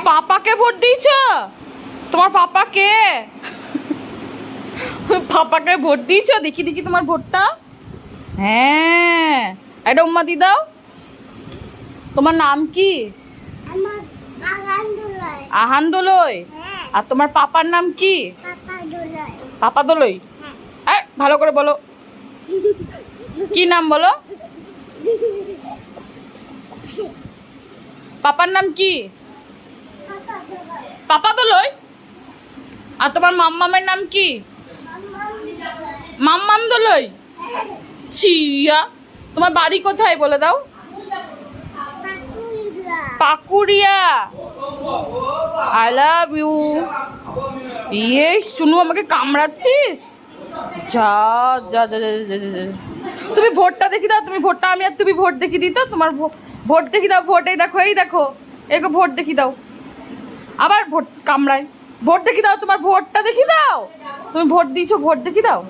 পাপাকে ভোট দিয়েছ? তোমার পাপা কে? পাপাকে ভোট দিয়েছ? দেখি দেখি তোমার ভোটটা। হ্যাঁ, এটা উম্মা দি দাও। তোমার নাম কি? আহান দোলই। আর তোমার পাপার নাম কি? পাপা দোলই। ভালো করে বলো, কি নাম বলো? পাপার নাম কি? পাপা দোলই। আর তোমার মাম্মামের নাম কি? মাম্মাম দোলই। ছিয়া, তোমার বাড়ি কোথায় বলে দাও? পাকুড়িয়া। I love you. ইয়ে শুনু, আমাকে কামড়াচ্ছিস? যা যা যা যা যা যা। তুমি ভোটটা দেখি দাও, তুমি ভোটটা, আমি আর তুমি ভোট দেখি দিই তো। তোমার ভোট দেখি দাও, ভোট এই দেখো, এই দেখো, এগো ভোট দেখি দাও। আবার ভোট কামড়ায়। ভোট দেখি দাও, তোমার ভোটটা দেখি দাও। তুমি ভোট দিয়েছো, ভোট দেখি দাও।